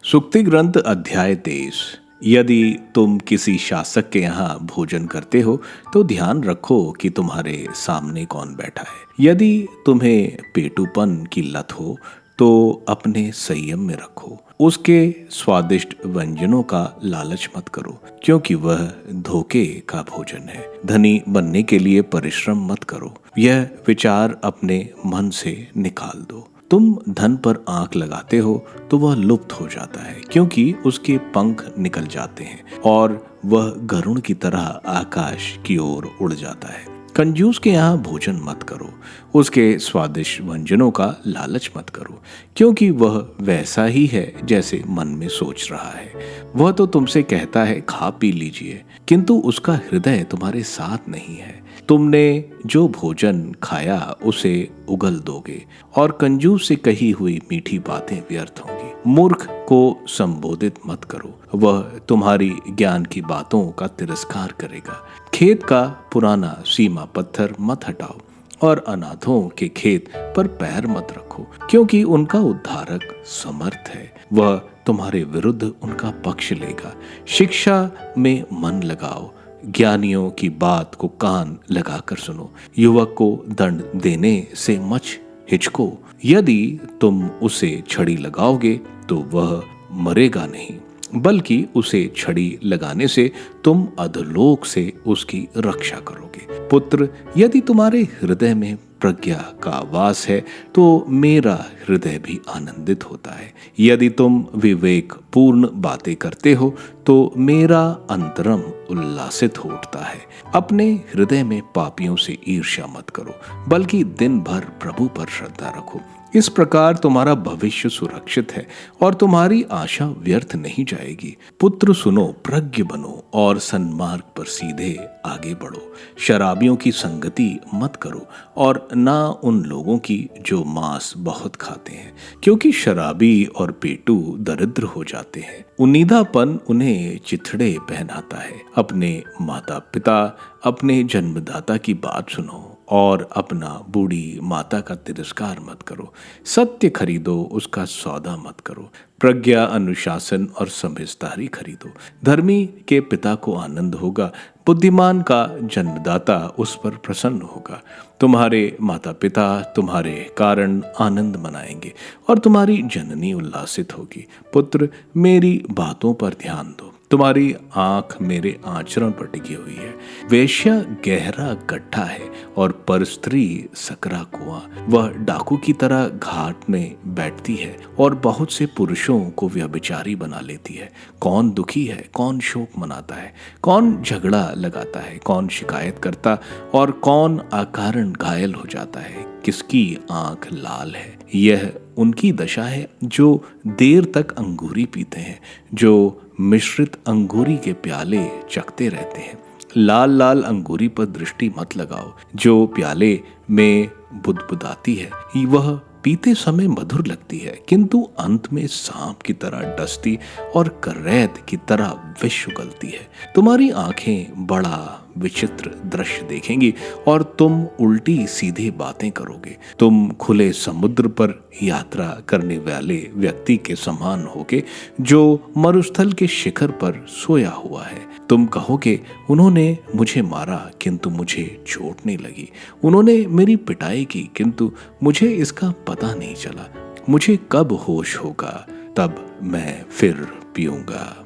सूक्ति ग्रंथ अध्याय 23। यदि तुम किसी शासक के यहाँ भोजन करते हो तो ध्यान रखो कि तुम्हारे सामने कौन बैठा है। यदि तुम्हें पेटूपन की लत हो तो अपने संयम में रखो। उसके स्वादिष्ट व्यंजनों का लालच मत करो, क्योंकि वह धोखे का भोजन है। धनी बनने के लिए परिश्रम मत करो, यह विचार अपने मन से निकाल दो। तुम धन पर आंख लगाते हो तो वह लुप्त हो जाता है, क्योंकि उसके पंख निकल जाते हैं और वह गरुड़ की तरह आकाश की ओर उड़ जाता है। कंजूस के यहाँ भोजन मत करो, उसके स्वादिष्ट व्यंजनों का लालच मत करो, क्योंकि वह वैसा ही है जैसे मन में सोच रहा है। वह तो तुमसे कहता है खा पी लीजिए, किंतु उसका हृदय तुम्हारे साथ नहीं है। तुमने जो भोजन खाया उसे उगल दोगे और कंजूस से कही हुई मीठी बातें व्यर्थ होंगी। मूर्ख को संबोधित मत करो, वह तुम्हारी ज्ञान की बातों का तिरस्कार करेगा। खेत का पुराना सीमा पत्थर मत हटाओ और अनाथों के खेत पर पैर मत रखो, क्योंकि उनका उद्धारक समर्थ है। वह तुम्हारे विरुद्ध उनका पक्ष लेगा। शिक्षा में मन लगाओ, ज्ञानियों की बात को कान लगाकर सुनो। युवक को दंड देने से मत हिचको। यदि तुम उसे छड़ी लगाओगे तो वह मरेगा नहीं, बल्कि उसे छड़ी लगाने से तुम अधोलोक से उसकी रक्षा करोगे। पुत्र, यदि तुम्हारे हृदय में प्रज्ञा का वास है तो मेरा हृदय भी आनंदित होता है। यदि तुम विवेक पूर्ण बातें करते हो तो मेरा अंतरम उल्लासित हो उठता है। अपने हृदय में पापियों से ईर्ष्या मत करो, बल्कि दिन भर प्रभु पर श्रद्धा रखो। इस प्रकार तुम्हारा भविष्य सुरक्षित है और तुम्हारी आशा व्यर्थ नहीं जाएगी। पुत्र सुनो, प्रज्ञ बनो और सन्मार्ग पर सीधे आगे बढ़ो। शराबियों की संगति मत करो और ना उन लोगों की जो मांस बहुत खाते हैं, क्योंकि शराबी और पेटू दरिद्र हो जाते हैं। उन्नीदापन उन्हें चिथड़े पहनाता है। अपने माता पिता, अपने जन्मदाता की बात सुनो और अपना बूढ़ी माता का तिरस्कार मत करो। सत्य खरीदो, उसका सौदा मत करो। प्रज्ञा, अनुशासन और समझदारी खरीदो। धर्मी के पिता को आनंद होगा, बुद्धिमान का जन्मदाता उस पर प्रसन्न होगा। तुम्हारे माता पिता तुम्हारे कारण आनंद मनाएंगे और तुम्हारी जननी उल्लासित होगी। पुत्र, मेरी बातों पर ध्यान दो, तुम्हारी आंख मेरे आचरण पर टिकी हुई है। वेश्या गहरा गड्ढा है और परस्त्री सकरा कुआं। वह डाकू की तरह घाट में बैठती है और बहुत से पुरुषों को व्यभिचारी बना लेती है। कौन दुखी है, कौन शोक मनाता है, कौन झगड़ा लगाता है, कौन शिकायत करता और कौन अकारण घायल हो जाता है। किसकी आंख लाल है? यह उनकी दशा है जो देर तक अंगूरी पीते हैं, जो मिश्रित अंगूरी के प्याले चखते रहते हैं। लाल लाल अंगूरी पर दृष्टि मत लगाओ, जो प्याले में बुदबुदाती है वह पीते समय मधुर लगती है, किंतु अंत में सांप की तरह डसती और करैत की तरह विष उगलती है। तुम्हारी आंखें बड़ा विचित्र दृश्य देखेंगी और तुम उल्टी सीधे बातें करोगे। तुम खुले समुद्र पर यात्रा करने वाले व्यक्ति के समान होगे, जो मरुस्थल के शिखर पर सोया हुआ है। तुम कहोगे, उन्होंने मुझे मारा किंतु मुझे चोट नहीं लगी। उन्होंने मेरी पिटाई की किंतु मुझे इसका पता नहीं चला। मुझे कब होश होगा तब मैं फिर पीऊंगा।